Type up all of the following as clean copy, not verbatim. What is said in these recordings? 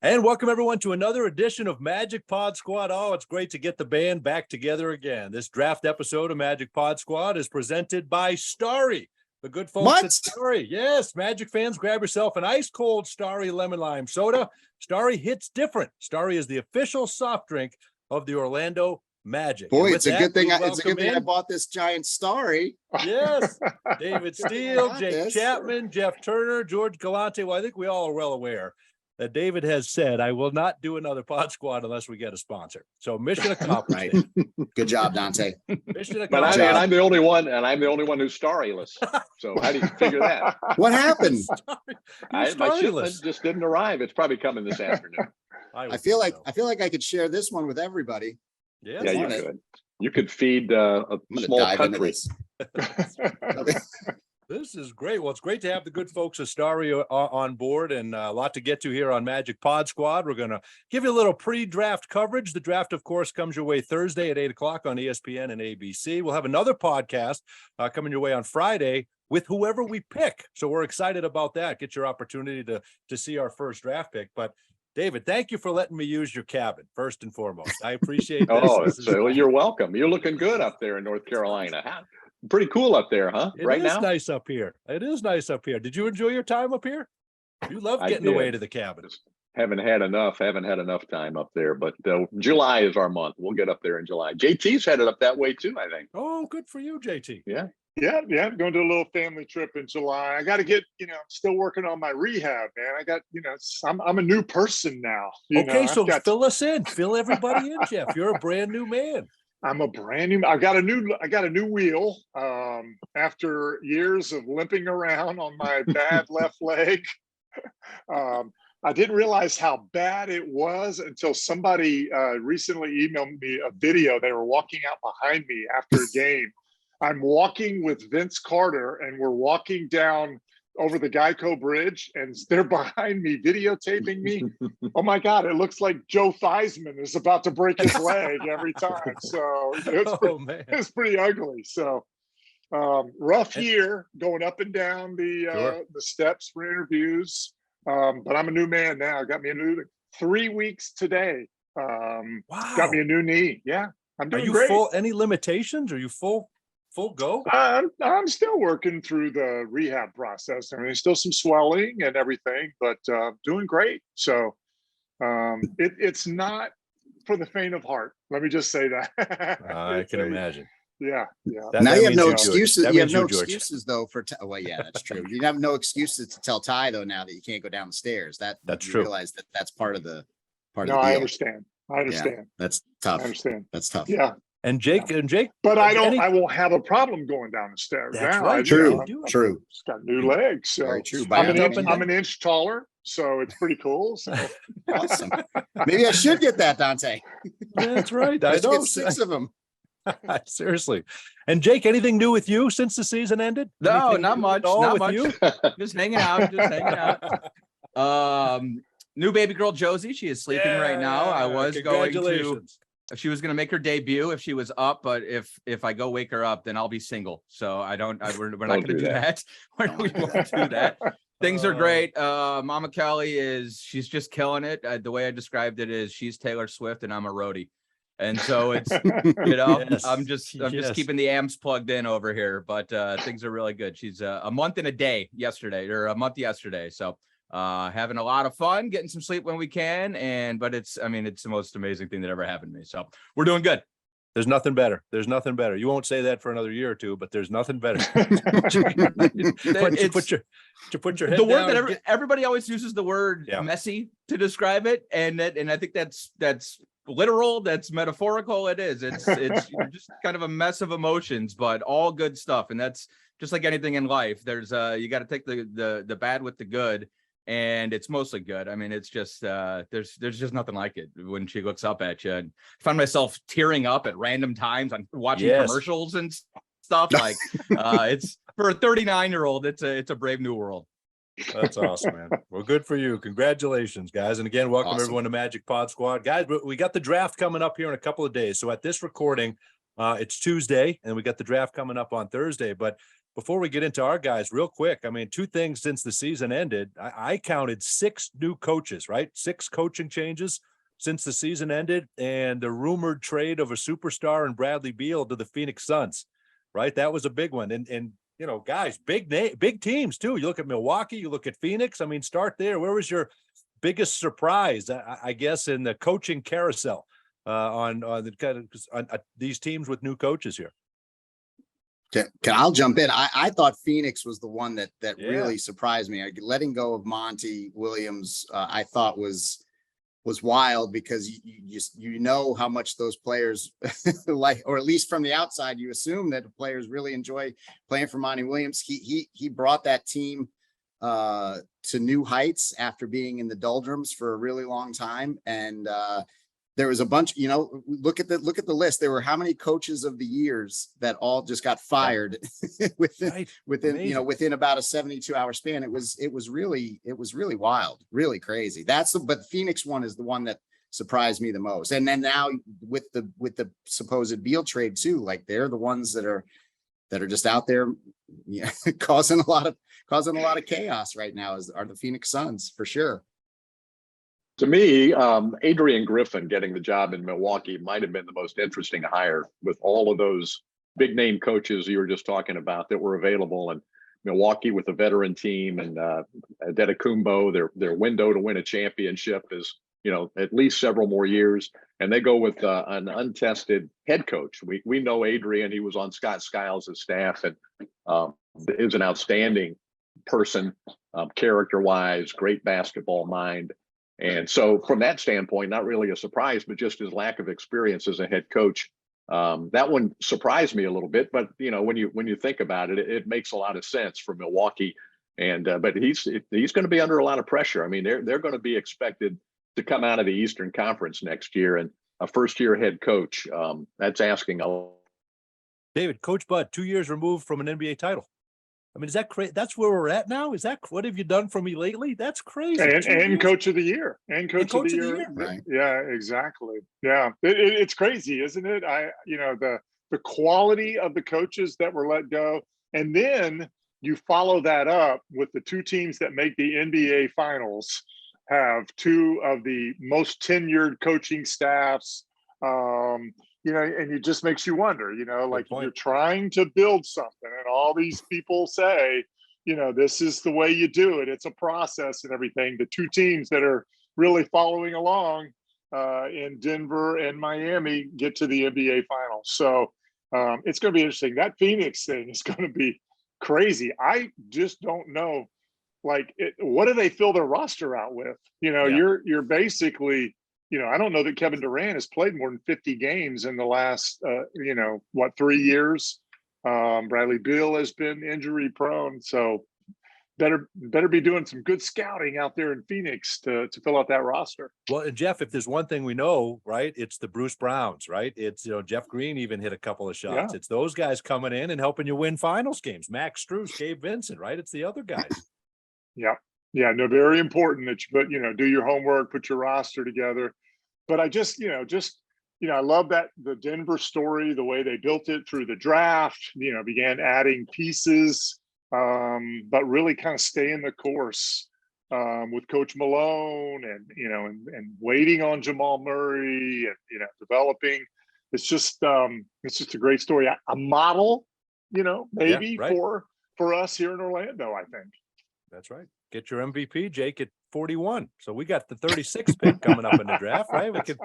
And welcome everyone to another edition of Magic Pod Squad. Oh, it's great to get the band back together again. This draft episode of Magic Pod Squad is presented by Starry, the good folks at Starry. Yes, Magic fans, grab yourself an ice cold Starry lemon lime soda. Starry hits different. Starry is the official soft drink of the Orlando Magic. Boy, it's a good thing. It's a good thing I bought this giant Starry. Yes, David Steele, Jake Chapman, Jeff Turner, George Galante. Well, I think we all are well aware that David has said, I will not do another Pod Squad unless we get a sponsor. So mission accomplished. Right. Good job, Dante. Mission accomplished. But I'm the only one, and I'm the only one who's starryless. So how do you figure that? What happened? My shipment just didn't arrive. It's probably coming this afternoon. I feel like I could share this one with everybody. Yeah, you could. You could feed a small country. This is great. Well, it's great to have the good folks of Starry on board, and a lot to get to here on Magic Pod Squad. We're going to give you a little pre-draft coverage. The draft, of course, comes your way Thursday at 8 o'clock on ESPN and ABC. We'll have another podcast coming your way on Friday with whoever we pick. So we're excited about that. Get your opportunity to see our first draft pick. But David, thank you for letting me use your cabin, first and foremost. I appreciate this. You're welcome. You're looking good up there in North Carolina. Pretty cool up there, huh? It is nice up here. It is nice up here. Did you enjoy your time up here? You love getting away to the cabin. Haven't had enough time up there, but July is our month. We'll get up there in July. JT's headed up that way too, I think. Oh, good for you, JT. Yeah. I'm going to do a little family trip in July. I got to get, still working on my rehab, man. I got, I'm a new person now. So fill us in, fill everybody in, Jeff. You're a brand new man. I'm a brand new. I got a new wheel. After years of limping around on my bad left leg, I didn't realize how bad it was until somebody recently emailed me a video. They were walking out behind me after a game. I'm walking with Vince Carter, and we're walking down over the Geico Bridge, and they're behind me videotaping me. Oh my God, it looks like Joe Theismann is about to break his leg every time. So it's pretty ugly. So rough year going up and down the steps for interviews. But I'm a new man now. Got me a new 3 weeks today. Wow. Got me a new knee. Yeah, I'm doing great. Full? Any limitations? Are you full go? I'm still working through the rehab process. I mean, there's still some swelling and everything, but doing great. So it's not for the faint of heart. Let me just say that. I can imagine. Yeah. Now you have no excuses. You have no excuses though well, yeah, that's true. You have no excuses to tell Ty though now that you can't go down the stairs. That's true. Realize that's part of the deal. I understand. Yeah, that's tough. I understand. That's tough. Yeah. And Jake, but I won't have a problem going down the stairs. That's now. right. True. It's got new legs. So very true. I'm an inch taller, so it's pretty cool. So. Awesome. Maybe I should get that, Dante. That's right. I know. Get 6 of them. Seriously. And Jake, anything new with you since the season ended? No, anything not much. Not much. Just hanging out. New baby girl Josie. She is sleeping right now. I was going to. She was going to make her debut if she was up, but if I go wake her up, then I'll be single. So we're not going to do that. We won't do that. Things are great. Mama Kelly she's just killing it. The way I described it is she's Taylor Swift and I'm a roadie. And so it's, yes. I'm just keeping the amps plugged in over here, but things are really good. She's a month yesterday. So having a lot of fun, getting some sleep when we can. But it's the most amazing thing that ever happened to me. So we're doing good. There's nothing better. You won't say that for another year or two, but there's nothing better. Put your head the word down that everybody always uses the word messy to describe it. And I think that's literal, that's metaphorical. It is. It's just kind of a mess of emotions, but all good stuff. And that's just like anything in life. There's you got to take the bad with the good. And it's mostly good. I mean, it's just there's just nothing like it when she looks up at you. And I found myself tearing up at random times on watching commercials and stuff. Like it's for a 39-year-old, it's a brave new world. That's awesome, man. Well, good for you. Congratulations, guys. And again, welcome everyone to Magic Pod Squad. Guys, we got the draft coming up here in a couple of days. So at this recording, it's Tuesday, and we got the draft coming up on Thursday. But before we get into our guys real quick, I mean, two things since the season ended. I counted 6 new coaches, right? 6 coaching changes since the season ended, and the rumored trade of a superstar and Bradley Beal to the Phoenix Suns, right? That was a big one. And you know, guys, big teams too. You look at Milwaukee, you look at Phoenix. I mean, start there. Where was your biggest surprise, I guess, in the coaching carousel on these teams with new coaches here? I'll jump in. I thought Phoenix was the one that really surprised me. Letting go of Monty Williams, I thought was wild, because you know how much those players like, or at least from the outside, you assume that the players really enjoy playing for Monty Williams. He brought that team to new heights after being in the doldrums for a really long time, and there was a bunch, you know, look at the list. There were how many coaches of the years that all just got fired within you know, within about a 72-hour span. It was really wild, really crazy. But Phoenix one is the one that surprised me the most. And then now with the supposed Beal trade too, like they're the ones that are just out there, yeah, causing a lot of chaos right now are the Phoenix Suns for sure. To me, Adrian Griffin getting the job in Milwaukee might have been the most interesting hire, with all of those big name coaches you were just talking about that were available. And Milwaukee with a veteran team, and Antetokounmpo, their window to win a championship is, you know, at least several more years. And they go with an untested head coach. We know Adrian. He was on Scott Skiles' staff, and is an outstanding person, character-wise, great basketball mind. And so from that standpoint, not really a surprise, but just his lack of experience as a head coach. That one surprised me a little bit, but you know, when you think about it, it makes a lot of sense for Milwaukee. And but he's going to be under a lot of pressure. I mean, they're going to be expected to come out of the Eastern Conference next year, and a first-year head coach, that's asking a lot. David, Coach Bud, 2 years removed from an NBA title. I mean, is that crazy? That's where we're at now. What have you done for me lately? That's crazy. And coach of the year, coach of the year. Right. Yeah, exactly. Yeah, it's crazy, isn't it? The quality of the coaches that were let go, and then you follow that up with the 2 teams that make the NBA Finals have 2 of the most tenured coaching staffs. You know, and it just makes you wonder, you know, like you're trying to build something, and all these people say, you know, this is the way you do it. It's a process and everything. The 2 teams that are really following along in Denver and Miami get to the NBA Finals. So it's going to be interesting. That Phoenix thing is going to be crazy. I just don't know, like, what do they fill their roster out with? You know, you're basically, you know, I don't know that Kevin Durant has played more than 50 games in the last, 3 years. Bradley Beal has been injury prone, so better be doing some good scouting out there in Phoenix to fill out that roster. Well, and Jeff, if there's one thing we know, right, it's the Bruce Browns, right? It's, you know, Jeff Green even hit a couple of shots. It's those guys coming in and helping you win finals games. Max Strus, Gabe Vincent, right? It's the other guys. Yeah, no, very important that you do your homework, put your roster together. But I just, I love that the Denver story, the way they built it through the draft, began adding pieces, but really kind of staying the course with Coach Malone and waiting on Jamal Murray and, developing. It's just a great story. A model, maybe for us here in Orlando, I think. That's right. Get your MVP, Jake, at 41. So we got the 36th pick coming up in the draft, right? We could.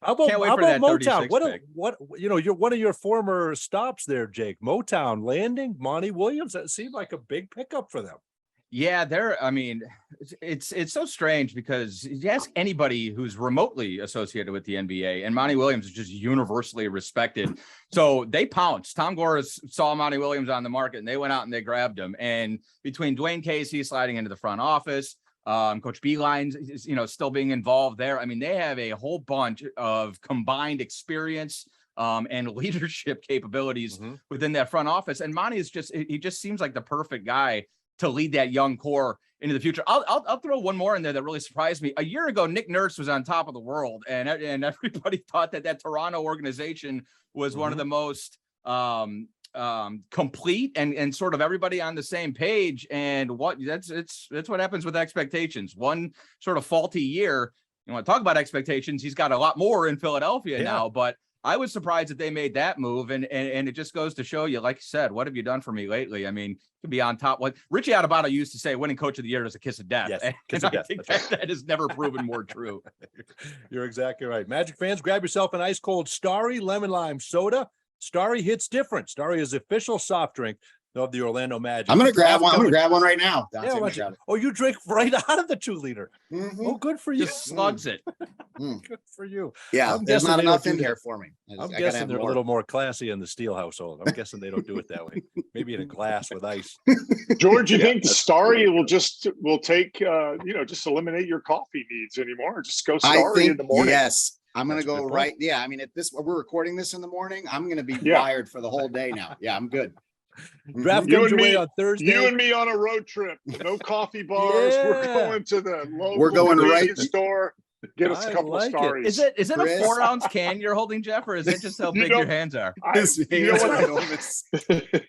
How about Motown? What you're one of your former stops there, Jake. Motown landing Monty Williams. That seemed like a big pickup for them. Yeah, it's so strange because you ask anybody who's remotely associated with the NBA, and Monty Williams is just universally respected. So they pounced. Tom Gores saw Monty Williams on the market, and they went out and they grabbed him. And between Dwayne Casey sliding into the front office, Coach Beeline, still being involved there. I mean, they have a whole bunch of combined experience and leadership capabilities within that front office. And Monty he just seems like the perfect guy to lead that young core into the future. I'll throw one more in there that really surprised me. A year ago, Nick Nurse was on top of the world, and everybody thought that Toronto organization was one of the most complete and sort of everybody on the same page. And that's what happens with expectations. One sort of faulty year. You want to talk about expectations? He's got a lot more in Philadelphia now, but I was surprised that they made that move, and it just goes to show you, like you said, what have you done for me lately? I mean, to be on top. What Richie Adubato used to say, winning coach of the year is a kiss of death. Yes, And kiss of I death. think That's that has never proven more true. You're exactly right. Magic fans, grab yourself an ice cold Starry lemon lime soda. Starry hits different. Starry is the official soft drink of the Orlando Magic. I'm gonna grab one. I'm gonna grab one right now. Yeah, Dante, why don't you- oh, you drink right out of the 2-liter. Mhm. Oh, good for you. Just slugs it. Good for you. Yeah, I'm there's guessing not they don't enough do in that. here for me. I'm I gotta guessing have they're a more. little more classy in the Steel household. I'm guessing they don't do it that way. Maybe in a glass with ice. George, you Yeah, think that's Starry will take just eliminate your coffee needs anymore? Just go I Starry think in the morning. yes. I'm gonna That's a good go point. right. Yeah, I mean, at this we're recording this in the morning. I'm gonna be Yeah. wired for the whole day now. Yeah, I'm good. Draft Mhm. You comes and your way me- on Thursday. You and me on a road trip. No coffee bars. We're Yeah. going to the local We're going right- convenience store. Get us I a couple like of it. Starries. Is it a Chris? 4-ounce can you're holding, Jeff, or is it just how You big know- your hands are? His you know hands are what? enormous.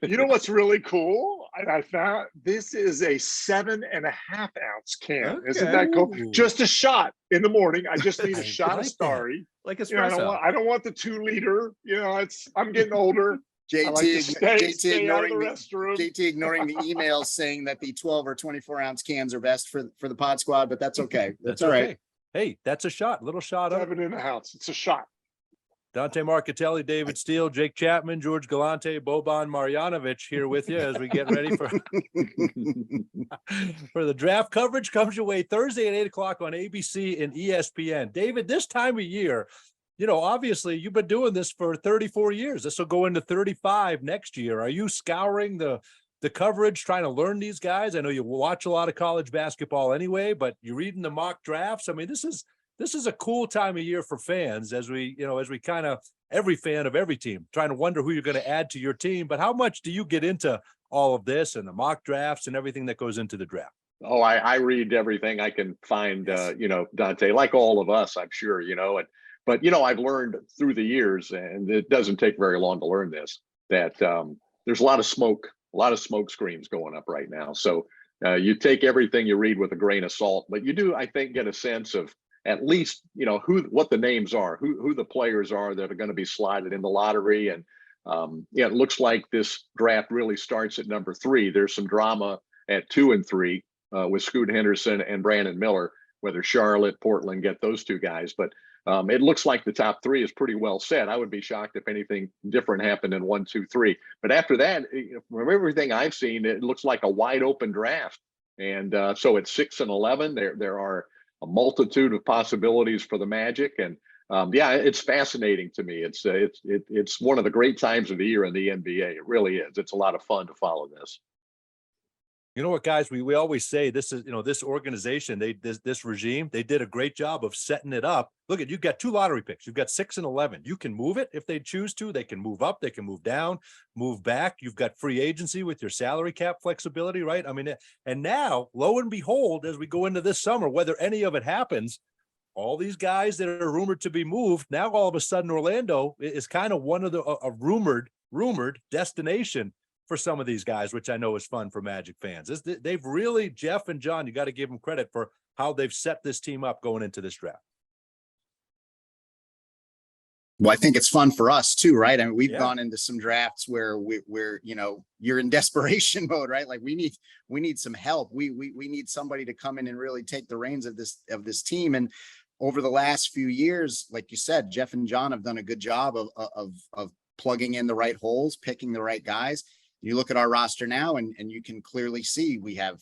You know what's really cool? I found this is a 7.5-ounce can. Isn't Okay. that cool? Ooh. Just a shot in the morning. I just need I a shot like of that. Starry. Like You know, espresso. I don't want the 2-liter. I'm getting older. I like to JT stay out of the ignoring the restroom. JT ignoring the emails saying that the 12 or 24 ounce cans are best for the pod squad, but that's okay. That's all right. okay. Hey, that's a shot. Little shot of it. Have it in the house. It's a shot. Dante Marcatelli, David Steele, Jake Chapman, George Galante, Boban Marjanovic here with you as we get ready for for the draft. Coverage comes your way Thursday at 8 o'clock on ABC and ESPN. David, this time of year, obviously you've been doing this for 34 years. This will go into 35 next year. Are you scouring the coverage, trying to learn these guys? I know you watch a lot of college basketball anyway, but you're reading the mock drafts. I mean, this is a cool time of year for fans as we kind of, every fan of every team trying to wonder who you're going to add to your team. But how much do you get into all of this and the mock drafts and everything that goes into the draft? Oh, I read everything I can find, Yes. Dante, like all of us, I'm sure, but I've learned through the years, and it doesn't take very long to learn this, that there's a lot of smoke screens going up right now. So you take everything you read with a grain of salt, but you do, I think, get a sense of at least, what the names are, who the players are that are going to be slotted in the lottery. And it looks like this draft really starts at number 3. There's some drama at 2 and 3 with Scoot Henderson and Brandon Miller, whether Charlotte, Portland get those two guys. But it looks like the top 3 is pretty well set. I would be shocked if anything different happened in 1, 2, 3. But after that, from everything I've seen, it looks like a wide open draft. And so at 6 and 11, there are a multitude of possibilities for the Magic. And it's fascinating to me. It's one of the great times of the year in the NBA. It really is. It's a lot of fun to follow this. You know what, guys, we always say this is, this organization, this regime, they did a great job of setting it up. Look you've got 2 lottery picks. You've got 6 and 11. You can move it if they choose to. They can move up, they can move down, move back. You've got free agency with your salary cap flexibility, right? I mean, and now, lo and behold, as we go into this summer, whether any of it happens, all these guys that are rumored to be moved, now all of a sudden Orlando is kind of one of the a rumored destination for some of these guys, which I know is fun for Magic fans. They've really, Jeff and John, you got to give them credit for how they've set this team up going into this draft. Well, I think it's fun for us too, right? I mean, we've Yeah. gone into some drafts where we're you're in desperation mode, right? Like we need some help. We need somebody to come in and really take the reins of this team. And over the last few years, like you said, Jeff and John have done a good job of plugging in the right holes, picking the right guys. You look at our roster now, and you can clearly see we have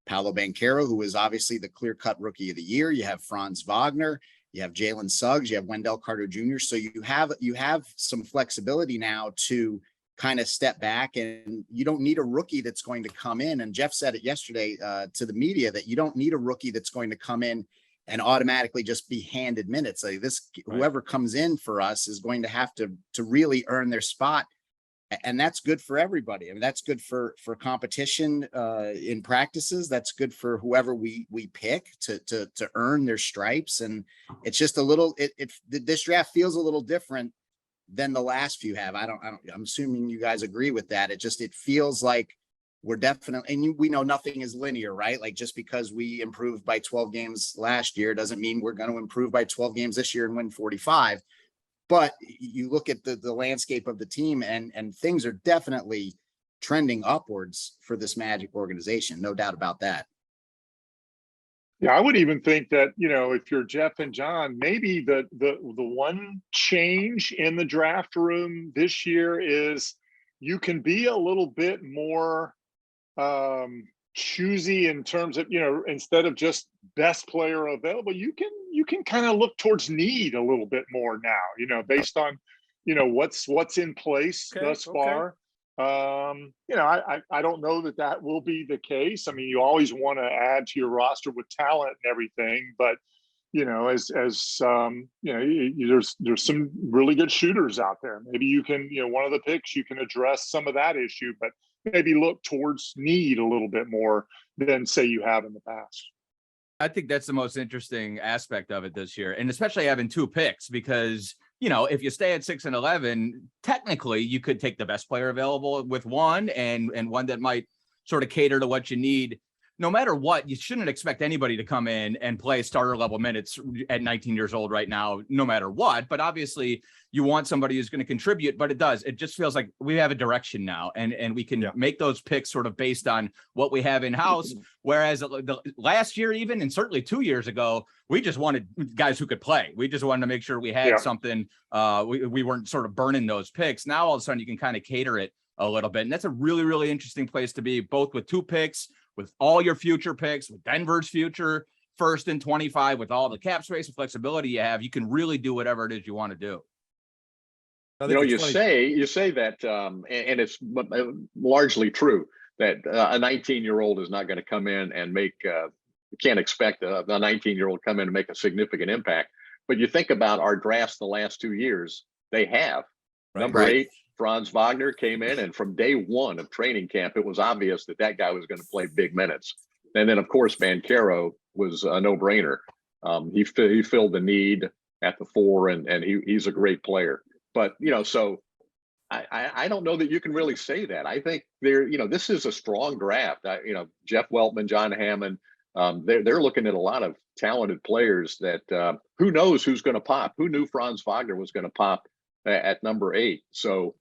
Paolo Banchero, who is obviously the clear-cut rookie of the year. You have Franz Wagner, you have Jalen Suggs, you have Wendell Carter Jr. So you have some flexibility now to kind of step back, and you don't need a rookie that's going to come in. And Jeff said it yesterday to the media that you don't need a rookie that's going to come in and automatically just be handed minutes. Like this, Right. Whoever comes in for us is going to have to really earn their spot. And that's good for everybody. I mean, that's good for competition in practices. That's good for whoever we pick to earn their stripes. And it's just a little, this draft feels a little different than the last few have. I'm assuming you guys agree with that. It feels like we're definitely, and we know nothing is linear, right? Like just because we improved by 12 games last year doesn't mean we're going to improve by 12 games this year and win 45. But you look at the landscape of the team and things are definitely trending upwards for this Magic organization. No doubt about that. Yeah, I would even think that, if you're Jeff and John, maybe the one change in the draft room this year is you can be a little bit more choosy in terms of, instead of just best player available, you can kind of look towards need a little bit more now, based on, what's in place thus far. I don't know that will be the case. I mean, you always want to add to your roster with talent and everything, but there's some really good shooters out there. Maybe you can, one of the picks, you can address some of that issue, but maybe look towards need a little bit more than say you have in the past. I think that's the most interesting aspect of it this year, and especially having 2 picks, because if you stay at 6 and 11, technically you could take the best player available with one and one that might sort of cater to what you need. No matter what, you shouldn't expect anybody to come in and play starter level minutes at 19 years old right now, no matter what. But obviously you want somebody who's going to contribute, but it just feels like we have a direction now, and we can make those picks sort of based on what we have in house. Whereas the last year, even, and certainly 2 years ago, we just wanted guys who could play. We just wanted to make sure we had something. We weren't sort of burning those picks. Now, all of a sudden you can kind of cater it a little bit. And that's a really, really interesting place to be, both with 2 picks, with all your future picks, with Denver's future first and 25, with all the cap space and flexibility you have. You can really do whatever it is you want to do. You say that, and it's largely true, that a 19-year-old is not going to come in and make, can't expect a 19-year-old come in and make a significant impact. But you think about our drafts the last 2 years, they have. Number 8, Franz Wagner came in, and from day one of training camp, it was obvious that guy was going to play big minutes. And then, of course, Banchero was a no-brainer. He filled the need at the 4, and he's a great player. But, so I don't know that you can really say that. I think this is a strong draft. Jeff Weltman, John Hammond, they're looking at a lot of talented players that who knows who's going to pop. Who knew Franz Wagner was going to pop at number 8? So,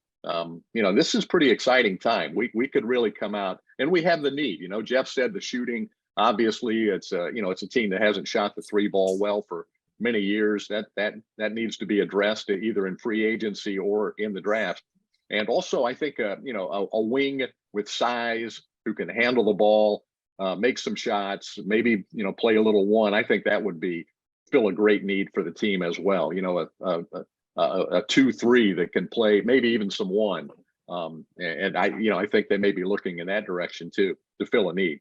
this is pretty exciting time. We could really come out, and we have the need. Jeff said the shooting, obviously it's a team that hasn't shot the 3 ball well for many years. That needs to be addressed either in free agency or in the draft. And also, I think a wing with size who can handle the ball, make some shots, maybe play a little 1. I think that would fill a great need for the team as well. A 2-3 that can play maybe even some 1. And I think they may be looking in that direction too, to fill a need.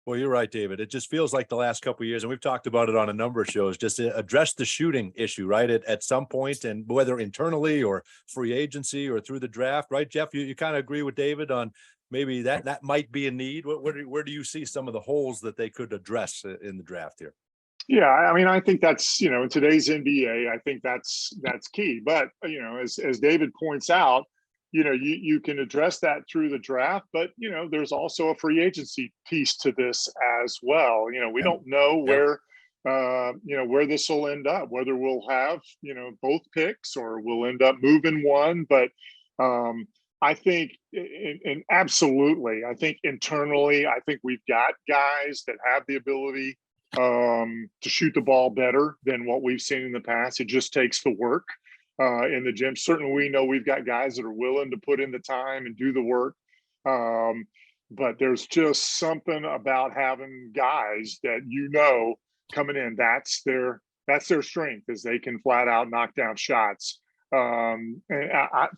Well, you're right, David. It just feels like the last couple of years, and we've talked about it on a number of shows, just to address the shooting issue, right? At some point, and whether internally or free agency or through the draft, right? Jeff, you kind of agree with David on maybe that might be a need. Where do you see some of the holes that they could address in the draft here? Yeah, I mean, I think that's, in today's NBA, I think that's key. But, as David points out, you can address that through the draft, but, there's also a free agency piece to this as well. We don't know where this will end up, whether we'll have, both picks or we'll end up moving one. But I think, and absolutely, I think internally, I think we've got guys that have the ability to shoot the ball better than what we've seen in the past. It just takes the work in the gym. Certainly, we know we've got guys that are willing to put in the time and do the work. But there's just something about having guys that coming in. That's their strength, is they can flat out knock down shots. And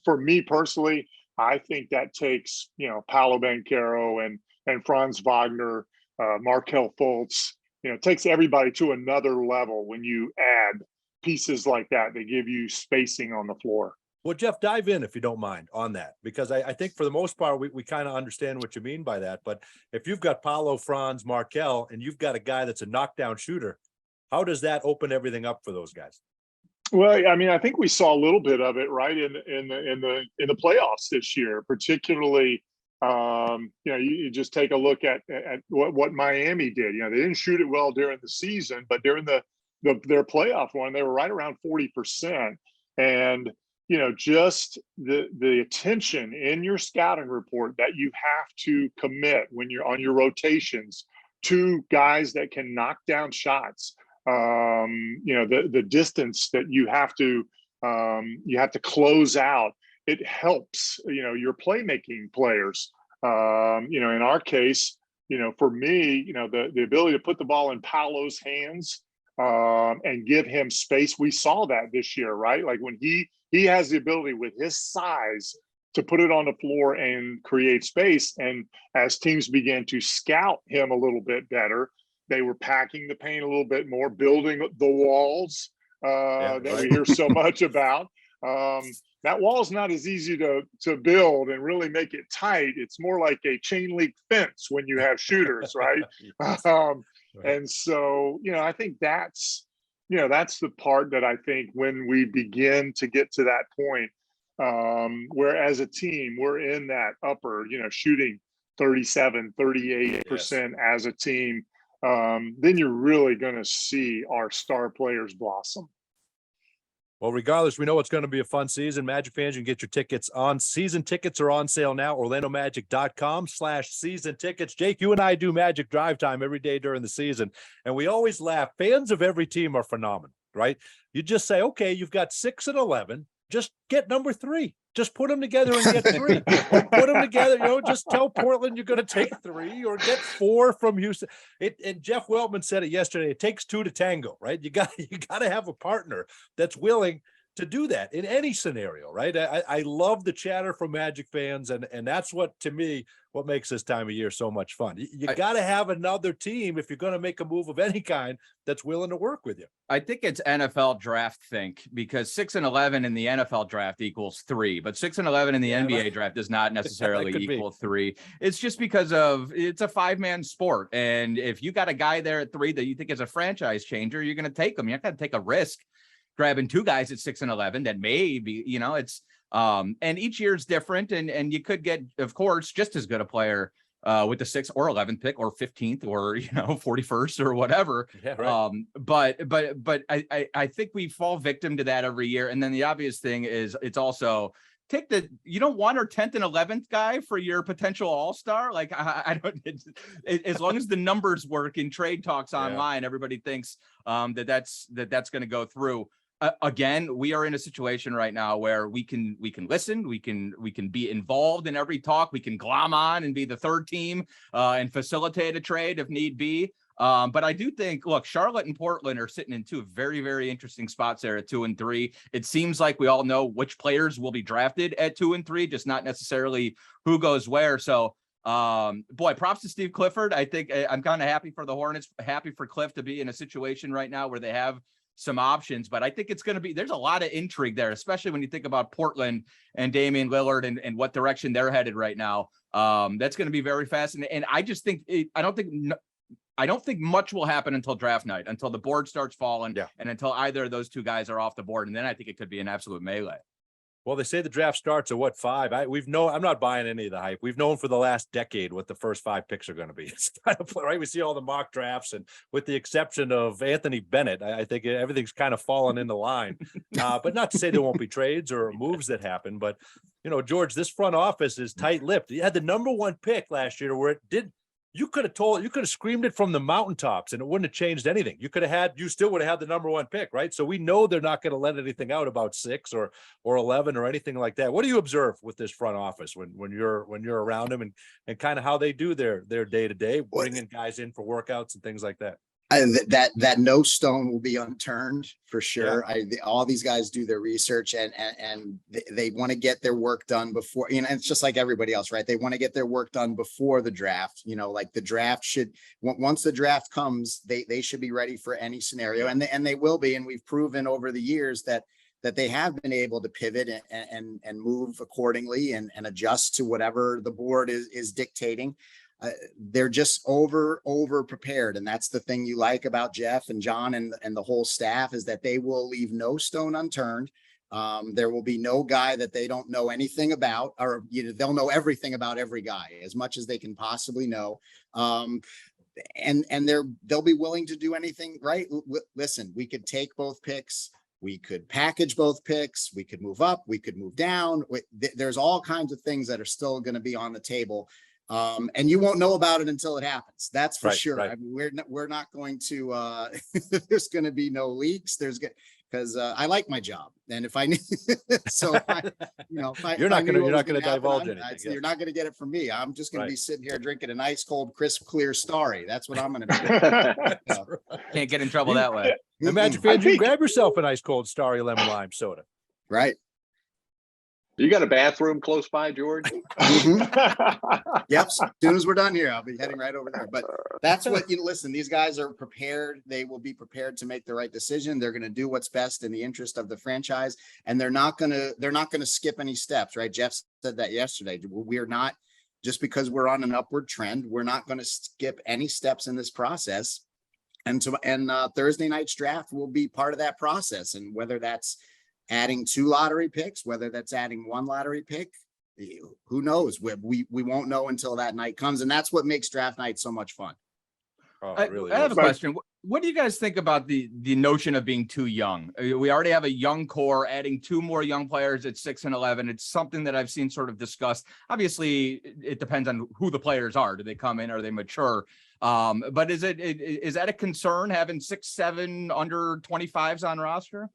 for me personally, I think that takes Paolo Banchero and Franz Wagner, Markelle Fultz. It takes everybody to another level when you add pieces like that. They give you spacing on the floor. Well, Jeff, dive in if you don't mind on that, because I think for the most part, we kind of understand what you mean by that. But if you've got Paolo, Franz, Markelle, and you've got a guy that's a knockdown shooter, how does that open everything up for those guys? Well, I mean, I think we saw a little bit of it, right, in the playoffs this year, particularly. You just take a look at what Miami did. You know, they didn't shoot it well during the season, but during their playoff one, they were right around 40%. And just the attention in your scouting report that you have to commit when you're on your rotations to guys that can knock down shots. The distance that you have to close out. It helps, your playmaking players. In our case, for me, the ability to put the ball in Paolo's hands and give him space. We saw that this year, right? Like when he has the ability with his size to put it on the floor and create space. And as teams began to scout him a little bit better, they were packing the paint a little bit more, building the walls that we hear so much about. That wall is not as easy to build and really make it tight. It's more like a chain link fence when you have shooters, right? And so, I think that's the part that I think when we begin to get to that point, where as a team, we're in that upper, shooting 37, 38% as a team, then you're really going to see our star players blossom. Well, regardless, we know it's going to be a fun season. Magic fans, you can get your tickets on. Season tickets are on sale now. OrlandoMagic.com/season tickets. Jake, you and I do Magic Drive Time every day during the season, and we always laugh. Fans of every team are phenomenal, right? You just say, okay, you've got 6 and 11. Just get number 3. Just put them together and get 3. Or put them together, just tell Portland you're going to take 3 or get 4 from Houston. And Jeff Weltman said it yesterday. It takes 2 to tango, right? You got to have a partner that's willing to do that in any scenario, right? I love the chatter from Magic fans, and that's what, to me, what makes this time of year so much fun. You got to have another team if you're going to make a move of any kind that's willing to work with you. I think it's NFL draft think, because 6 and 11 in the NFL draft equals 3, but 6 and 11 in the NBA draft does not necessarily equal 3. It's just because it's a 5-man sport. And if you got a guy there at 3 that you think is a franchise changer, you're going to take him. You're not going to take a risk grabbing 2 guys at 6 and 11 that may be, it's and each year is different, and you could get, of course, just as good a player with the 6th or 11th pick or 15th or 41st or whatever. Yeah, right. But I think we fall victim to that every year. And then the obvious thing is it's also take the 1 or 10th and 11th guy for your potential all-star. Like I don't, as long as the numbers work in trade talks online, everybody thinks that's going to go through. Again, we are in a situation right now where we can listen, we can be involved in every talk, we can glom on and be the third team and facilitate a trade if need be. But I do think, look, Charlotte and Portland are sitting in 2 very, very interesting spots there at 2 and 3. It seems like we all know which players will be drafted at 2 and 3, just not necessarily who goes where. So boy, props to Steve Clifford. I think I'm kind of happy for the Hornets, happy for Cliff to be in a situation right now where they have some options, but I think it's going to be, there's a lot of intrigue there, especially when you think about Portland and Damian Lillard and what direction they're headed right now. That's going to be very fascinating. And I just think, I don't think much will happen until draft night, until the board starts falling and until either of those 2 guys are off the board. And then I think it could be an absolute melee. Well, they say the draft starts at 5? I'm not buying any of the hype. We've known for the last decade what the first 5 picks are going to be. It's kind of right. We see all the mock drafts, and with the exception of Anthony Bennett, I think everything's kind of fallen into line. But not to say there won't be trades or moves that happen. But George, this front office is tight-lipped. You had the number 1 pick last year, where it did. You could have screamed it from the mountaintops and it wouldn't have changed anything. You still would have had the number 1 pick, right? So we know they're not going to let anything out about 6 or 11 or anything like that. What do you observe with this front office when you're around them and kind of how they do their day to day, bringing guys in for workouts and things like that? That no stone will be unturned for sure. All these guys do their research and they want to get their work done before, it's just like everybody else, right? They want to get their work done before the draft, like the draft once the draft comes, they should be ready for any scenario, and they will be. And we've proven over the years that they have been able to pivot and move accordingly and adjust to whatever the board is dictating. they're just over prepared. And that's the thing you like about Jeff and John and the whole staff, is that they will leave no stone unturned. There will be no guy that they don't know anything about, or they'll know everything about every guy, as much as they can possibly know. And they'll be willing to do anything, right? Listen, we could take both picks. We could package both picks. We could move up. We could move down. There's all kinds of things that are still going to be on the table. And you won't know about it until it happens. That's for sure. Right. I mean, we're not going to, there's going to be no leaks. Because I like my job, and if I need, you're not going to divulge anything. You're not going to get it from me. I'm just going to be sitting here drinking an ice cold, crisp, clear Starry. That's what I'm going to do. So. Can't get in trouble that way. The Magic fans, you grab yourself an ice cold Starry lemon lime soda. Right. You got a bathroom close by, George? Yep. As soon as we're done here, I'll be heading right over there. But that's what listen, these guys are prepared. They will be prepared to make the right decision. They're going to do what's best in the interest of the franchise. And they're not going to skip any steps, right? Jeff said that yesterday. We're not, just because we're on an upward trend, we're not going to skip any steps in this process. And Thursday night's draft will be part of that process. And whether that's adding 2 lottery picks, whether that's adding 1 lottery pick, who knows? We won't know until that night comes. And that's what makes draft night so much fun. Oh, I have a question. What do you guys think about the notion of being too young? We already have a young core. Adding 2 more young players at 6 and 11. It's something that I've seen sort of discussed. Obviously, it depends on who the players are. Do they come in? Are they mature? But is that a concern, having 6, 7 under 25s on roster?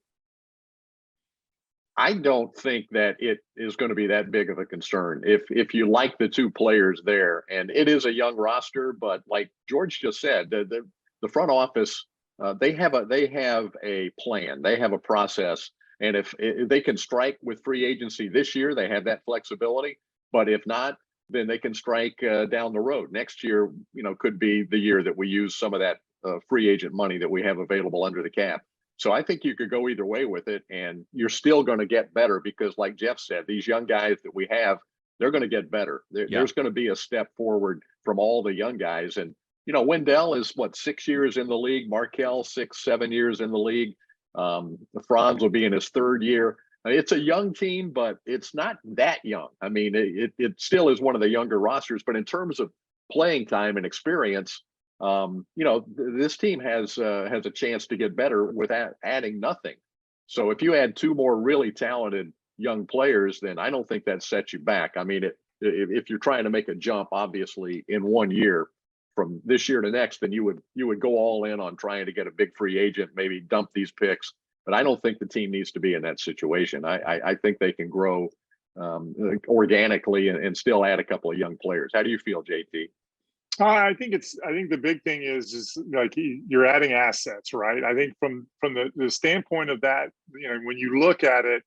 I don't think that it is going to be that big of a concern if you like the 2 players there, and it is a young roster. But like George just said, the front office, they have a plan, they have a process, and if they can strike with free agency this year, they have that flexibility. But if not, then they can strike down the road. Next year, could be the year that we use some of that free agent money that we have available under the cap. So I think you could go either way with it, and you're still going to get better because, like Jeff said, these young guys that we have, they're going to get better. There's going to be a step forward from all the young guys. And, Wendell is 6 years in the league, Markelle 6, 7 years in the league. Franz will be in his 3rd year. It's a young team, but it's not that young. I mean, it still is one of the younger rosters, but in terms of playing time and experience, this team has a chance to get better without adding nothing. So if you add 2 more really talented young players, then I don't think that sets you back. I mean, if you're trying to make a jump, obviously in 1 year from this year to next, then you would go all in on trying to get a big free agent, maybe dump these picks. But I don't think the team needs to be in that situation. I think they can grow organically and still add a couple of young players. How do you feel, JT? I think the big thing is like you're adding assets, right? I think from the standpoint of that, when you look at it,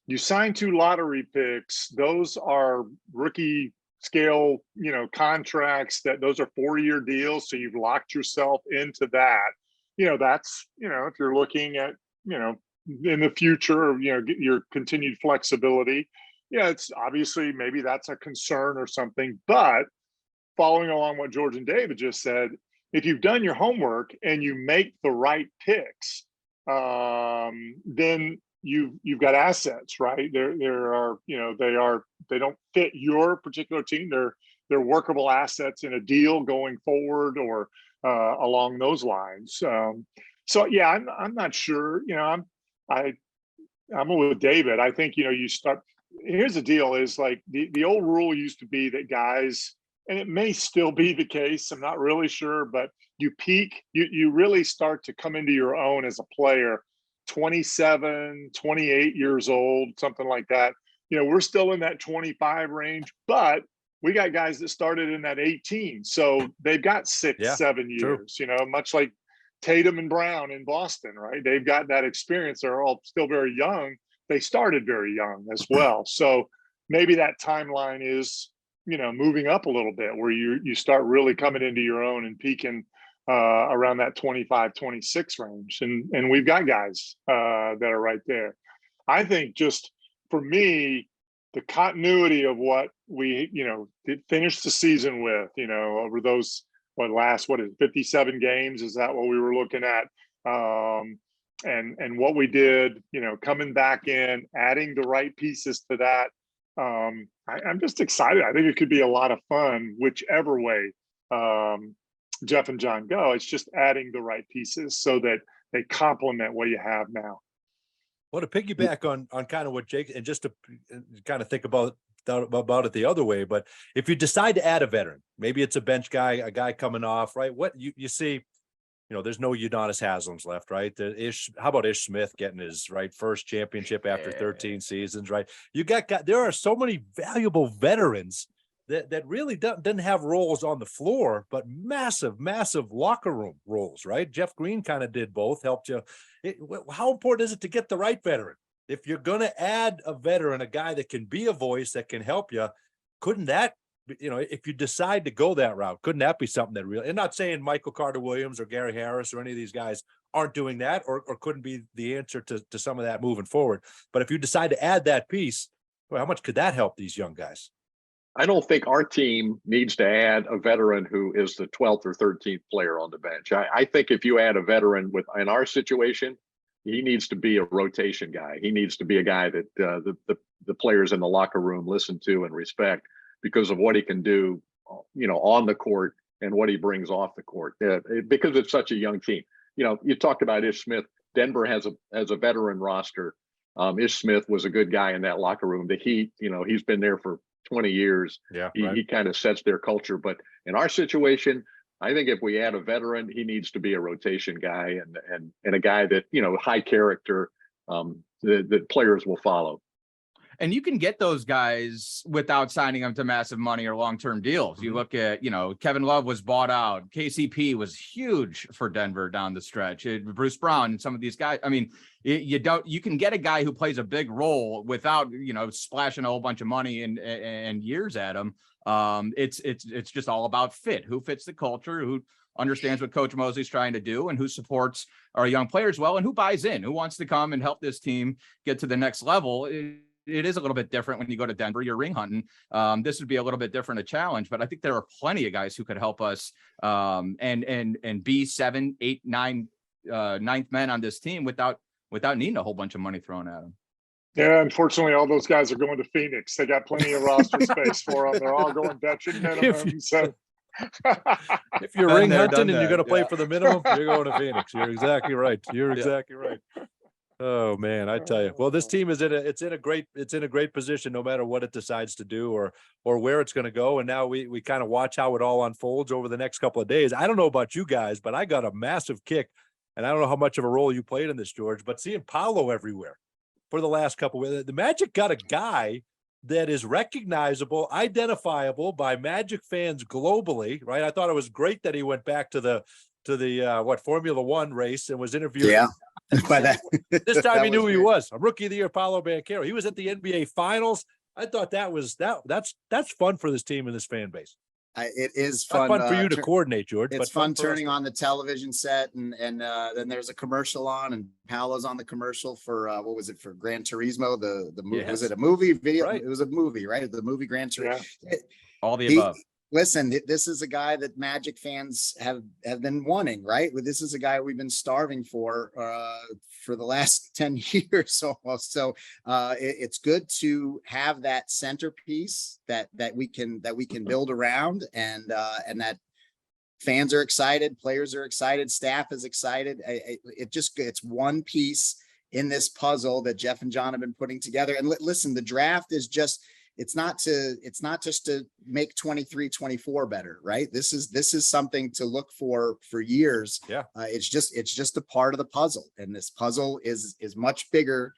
you sign 2 lottery picks. Those are rookie scale, contracts. Those are 4-year deals. So you've locked yourself into that. That's if you're looking at in the future, your continued flexibility. It's obviously maybe that's a concern or something, but following along what George and David just said, if you've done your homework and you make the right picks, then you've got assets, right? There are, they don't fit your particular team. They're workable assets in a deal going forward or along those lines. So yeah, I'm not sure. I'm with David. I think you start. Here's the deal: is like the old rule used to be that guys. And it may still be the case, I'm not really sure, but you peak, you really start to come into your own as a player, 27, 28 years old, something like that. We're still in that 25 range, but we got guys that started in that 18. So they've got 6, 7 years, much like Tatum and Brown in Boston, right? They've got that experience. They're all still very young. They started very young as well. So maybe that timeline is, moving up a little bit where you start really coming into your own and peaking around that 25, 26 range. And we've got guys that are right there. I think just for me, the continuity of what we, did finish the season with, over those, what is 57 games? Is that what we were looking at? And what we did, coming back in, adding the right pieces to that. I'm just excited. I think it could be a lot of fun, whichever way Jeff and John go. It's just adding the right pieces so that they complement what you have now. Well, to piggyback on kind of what Jake, and just to kind of think about it the other way, but if you decide to add a veteran, maybe it's a bench guy, a guy coming off, right? What you see, there's no Udonis Haslams left, right? How about Ish Smith getting his first championship after 13 seasons, right? There are so many valuable veterans that really didn't have roles on the floor, but massive locker room roles, right? Jeff Green kind of did both, helped you. How important is it to get the right veteran? If you're going to add a veteran, a guy that can be a voice, that can help you, couldn't that, if you decide to go that route, couldn't that be something that really, and not saying Michael Carter-Williams or Gary Harris or any of these guys aren't doing that or couldn't be the answer to some of that moving forward. But if you decide to add that piece, well, how much could that help these young guys? I don't think our team needs to add a veteran who is the 12th or 13th player on the bench. I think if you add a veteran in our situation, he needs to be a rotation guy. He needs to be a guy that the players in the locker room listen to and respect because of what he can do, on the court and what he brings off the court. Because it's such a young team. You talked about Ish Smith. Denver has a veteran roster. Ish Smith was a good guy in that locker room. The Heat, he's been there for 20 years. Yeah, he kind of sets their culture. But in our situation, I think if we add a veteran, he needs to be a rotation guy and a guy that, high character, that players will follow. And you can get those guys without signing them to massive money or long-term deals. You look at, Kevin Love was bought out. KCP was huge for Denver down the stretch. Bruce Brown and some of these guys. I mean, you can get a guy who plays a big role without, splashing a whole bunch of money and years at him. It's just all about fit. Who fits the culture, who understands what Coach Mosley's trying to do, and who supports our young players well, and who buys in, who wants to come and help this team get to the next level. It is a little bit different when you go to Denver, you're ring hunting. This would be a little bit different a challenge, but I think there are plenty of guys who could help us and be 7, 8, 9, ninth men on this team without needing a whole bunch of money thrown at them. Yeah, unfortunately, all those guys are going to Phoenix. They got plenty of roster space for them. They're all going veteran minimum. So if you're ring hunting and you're going to play for the minimum, you're going to Phoenix. You're exactly right. You're exactly right. Oh man, I tell you. Well, this team is in a great position no matter what it decides to do or where it's going to go. And now we kind of watch how it all unfolds over the next couple of days. I don't know about you guys, but I got a massive kick, and I don't know how much of a role you played in this, George, but seeing Paolo everywhere for the last couple of, the Magic got a guy that is recognizable, identifiable by Magic fans globally, right? I thought it was great that he went back to the Formula One race and was interviewed. Yeah. By that, this time he knew who he was. A rookie of the year, Paolo Banchero. He was at the NBA Finals. I thought that's fun for this team and this fan base. It is Not fun. fun for you to coordinate, George. It's but fun turning on the television set and then there's a commercial on, and Paolo's on the commercial for what was it, for Gran Turismo? The movie. Yes. Was it a movie video? Right. It was a movie, right? The movie Gran Turismo. Yeah. All the above. Listen, this is a guy that Magic fans have been wanting, right? This is a guy we've been starving for the last 10 years almost. So it's good to have that centerpiece that we can build around, and that fans are excited, players are excited, staff is excited. It's one piece in this puzzle that Jeff and John have been putting together. And listen, the draft is just. It's not just to make 23-24 better, right? This is something to look for years. Yeah. It's just a part of the puzzle, and this puzzle is much bigger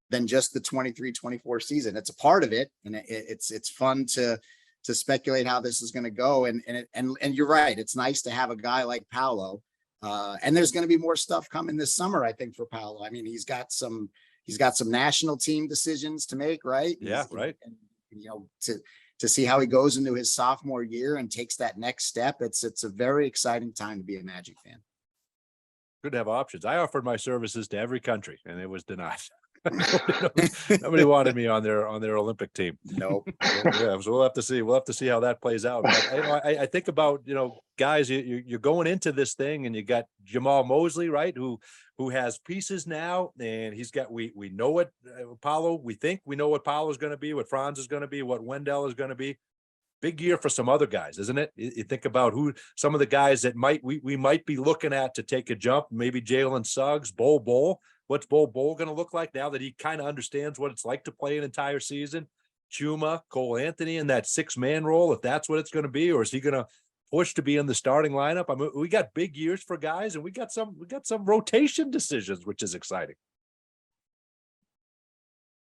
than just the 23-24 season. It's a part of it, and it's fun to speculate how this is going to go. And you're right. It's nice to have a guy like Paolo, and there's going to be more stuff coming this summer, I think, for Paolo. I mean, he's got some national team decisions to make, right? Yeah, right. And, to see how he goes into his sophomore year and takes that next step. It's a very exciting time to be a Magic fan. Good to have options. I offered my services to every country and it was denied. Nobody wanted me on their Olympic team. Nope. Yeah, so we'll have to see. We'll have to see how that plays out. But I think about, guys, you're going into this thing and you got Jamal Mosley, right? Who has pieces now, and he's got, we know what Paulo, we think we know what Paulo is going to be, what Franz is going to be, what Wendell is going to be. Big year for some other guys, isn't it? You think about who some of the guys that we might be looking at to take a jump. Maybe Jalen Suggs, Bol. What's Bol going to look like now that he kind of understands what it's like to play an entire season? Chuma, Cole Anthony in that 6-man role, if that's what it's going to be, or is he going to push to be in the starting lineup? I mean, we got big years for guys, and we got some rotation decisions, which is exciting.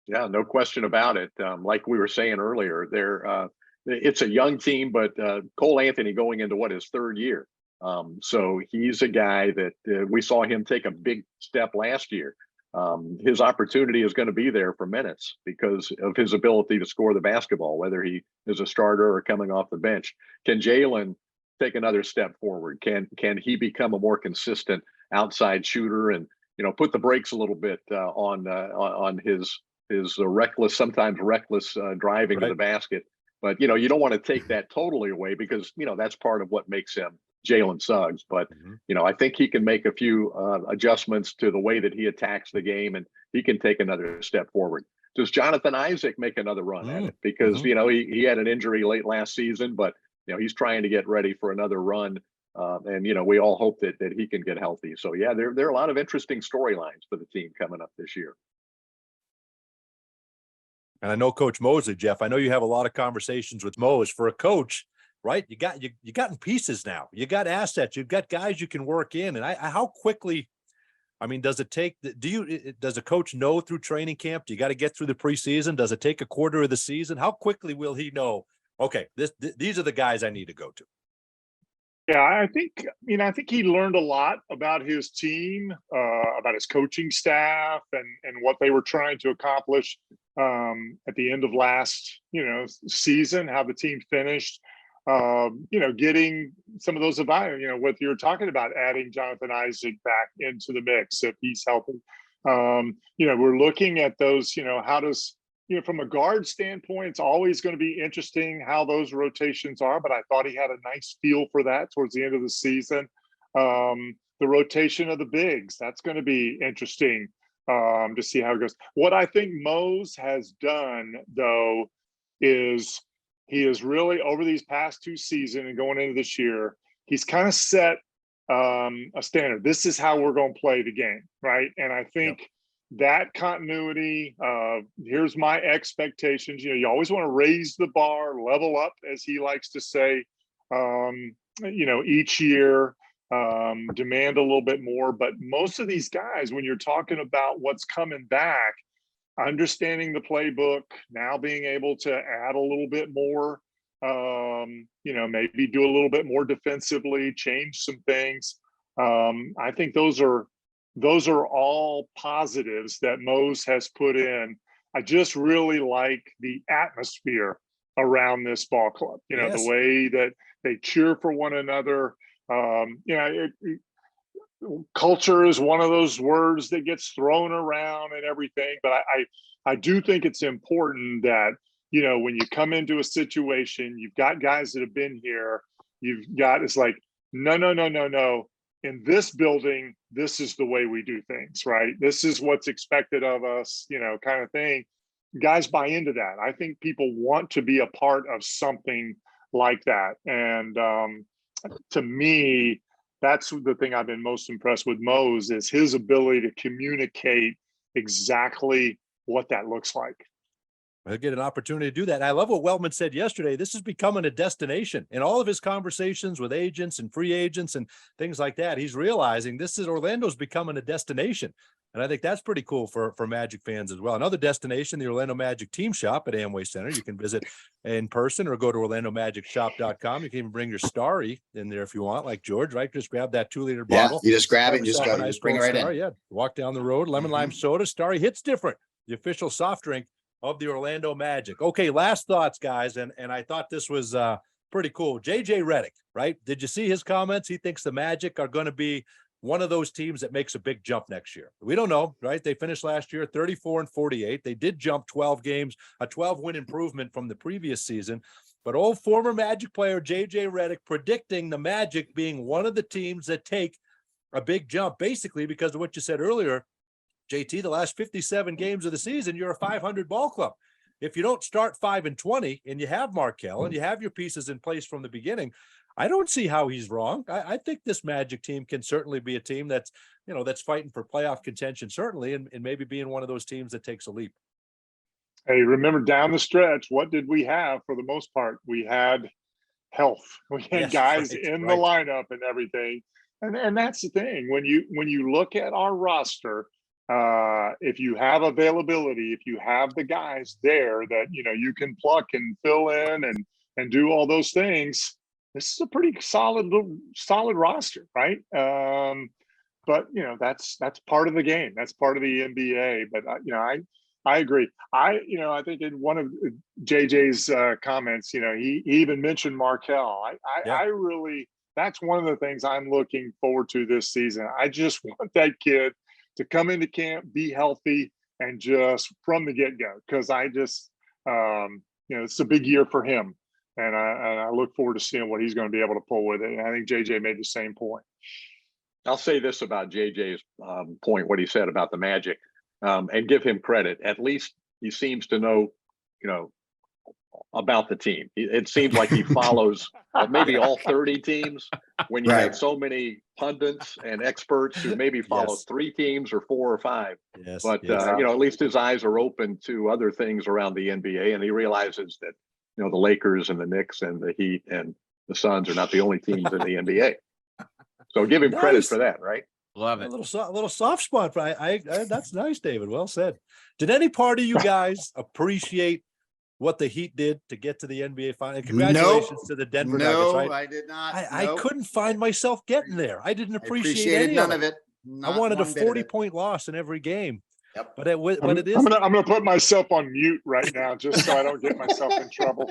Yeah, no question about it. Like we were saying earlier, it's a young team, but Cole Anthony going into his 3rd year. So he's a guy that we saw him take a big step last year. His opportunity is going to be there for minutes because of his ability to score the basketball, whether he is a starter or coming off the bench. Can Jalen take another step forward? Can he become a more consistent outside shooter and, put the brakes a little bit on his sometimes reckless driving to the basket? But, you don't want to take that totally away because, that's part of what makes him Jalen Suggs. But, I think he can make a few adjustments to the way that he attacks the game, and he can take another step forward. Does Jonathan Isaac make another run at it? Because, he had an injury late last season, but, he's trying to get ready for another run. And, we all hope that he can get healthy. So, yeah, there are a lot of interesting storylines for the team coming up this year. And I know Coach Mosley, Jeff, I know you have a lot of conversations with Mose. For a coach, right? You got in pieces now. You got assets. You've got guys you can work in. And how quickly, I mean, does it take, does a coach know through training camp? Do you got to get through the preseason? Does it take a quarter of the season? How quickly will he know, okay, these are the guys I need to go to? Yeah, I think he learned a lot about his team, about his coaching staff and what they were trying to accomplish at the end of last, season, how the team finished, getting some of those what you're talking about, adding Jonathan Isaac back into the mix if he's helping. We're looking at those, how does, from a guard standpoint, it's always going to be interesting how those rotations are, but I thought he had a nice feel for that towards the end of the season. The rotation of the bigs, that's going to be interesting to see how it goes. What I think Mose has done, though, is he is really, over these past 2 seasons and going into this year, he's kind of set a standard. This is how we're going to play the game, right? And I think that continuity, here's my expectations. You always want to raise the bar, level up, as he likes to say, each year, demand a little bit more. But most of these guys, when you're talking about what's coming back, understanding the playbook, now being able to add a little bit more, maybe do a little bit more defensively, change some things. I think those are all positives that Mose has put in. I just really like the atmosphere around this ball club, the way that they cheer for one another. Culture is one of those words that gets thrown around and everything, but I do think it's important that, when you come into a situation, you've got guys that have been here, it's like, no. In this building, this is the way we do things, right? This is what's expected of us, kind of thing. Guys buy into that. I think people want to be a part of something like that. And to me, that's the thing I've been most impressed with Mose, is his ability to communicate exactly what that looks like. He'll get an opportunity to do that. And I love what Wellman said yesterday. This is becoming a destination. In all of his conversations with agents and free agents and things like that, he's realizing Orlando's becoming a destination. And I think that's pretty cool for Magic fans as well. Another destination, the Orlando Magic team shop at Amway Center. You can visit in person or go to orlandomagicshop.com. You can even bring your Starry in there if you want, like George, right? Just grab that 2-liter bottle. Yeah, you just grab it and just go. Nice, just bring it right Starry, in. Yeah, walk down the road, lemon lime soda. Starry hits different. The official soft drink of the Orlando Magic. Okay, last thoughts, guys. And I thought this was pretty cool. JJ Redick, right? Did you see his comments? He thinks the Magic are going to be one of those teams that makes a big jump next year. We don't know, right? They finished last year 34-48. They did jump 12 games, a 12-win improvement from the previous season. But old former Magic player JJ Redick predicting the Magic being one of the teams that take a big jump, basically because of what you said earlier, JT, the last 57 games of the season, you're a 500 ball club. If you don't start 5-20 and you have Markelle and you have your pieces in place from the beginning, I don't see how he's wrong. I think this Magic team can certainly be a team that's, that's fighting for playoff contention, certainly, and maybe being one of those teams that takes a leap. Hey, remember down the stretch, what did we have for the most part? We had health. We had guys in the lineup and everything. And that's the thing. When you look at our roster, if you have availability, if you have the guys there that you can pluck and fill in and do all those things, this is a pretty solid roster, right? But that's part of the game. That's part of the NBA. But I agree. I think in one of JJ's comments, he even mentioned Markelle. I really, that's one of the things I'm looking forward to this season. I just want that kid to come into camp, be healthy, and just from the get-go, because I just, it's a big year for him. And I look forward to seeing what he's going to be able to pull with it. And I think JJ made the same point. I'll say this about JJ's point, what he said about the Magic, and give him credit. At least he seems to know, about the team. It seems like he follows maybe all 30 teams when you have so many pundits and experts who maybe follow 3 teams or 4 or 5. Yes, but at least his eyes are open to other things around the NBA, and he realizes that the Lakers and the Knicks and the Heat and the Suns are not the only teams in the NBA. So give him credit for that, right? Love it. A little soft spot. I that's nice, David. Well said. Did any part of you guys appreciate what the Heat did to get to the NBA final? And congratulations to the Denver Nuggets. Right? I did not. I couldn't find myself getting there. I didn't appreciate any none of it. I wanted a 40-point loss in every game. Yep. But it is. I'm gonna put myself on mute right now just so I don't get myself in trouble.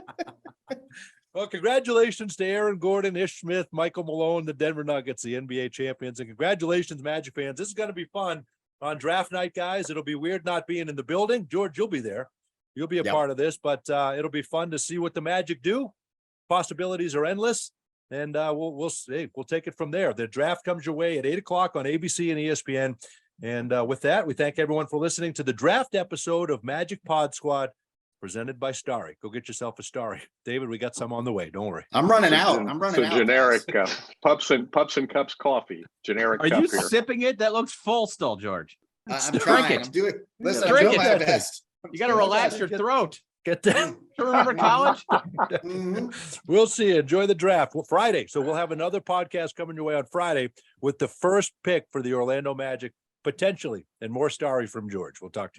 Well, congratulations to Aaron Gordon, Ish Smith, Michael Malone, the Denver Nuggets, the NBA champions, and congratulations, Magic fans. This is going to be fun on draft night, guys. It'll be weird not being in the building. George, you'll be there. You'll be a part of this, but it'll be fun to see what the Magic do. Possibilities are endless, and we'll take it from there. The draft comes your way at 8:00 on ABC and ESPN. And with that, we thank everyone for listening to the draft episode of Magic Pod Squad, presented by Starry. Go get yourself a Starry. David, we got some on the way. Don't worry. I'm running out. It's a generic Pups and Cups coffee. Generic. Are cup you here. sipping it? That looks full still, George. I'm trying. I'm doing. Listen, I'm Drink doing it. my best. You got to relax your throat. Get that. You remember college? We'll see you. Enjoy the draft. Well, Friday. So we'll have another podcast coming your way on Friday with the first pick for the Orlando Magic, potentially, and more Starry from George. We'll talk to you then.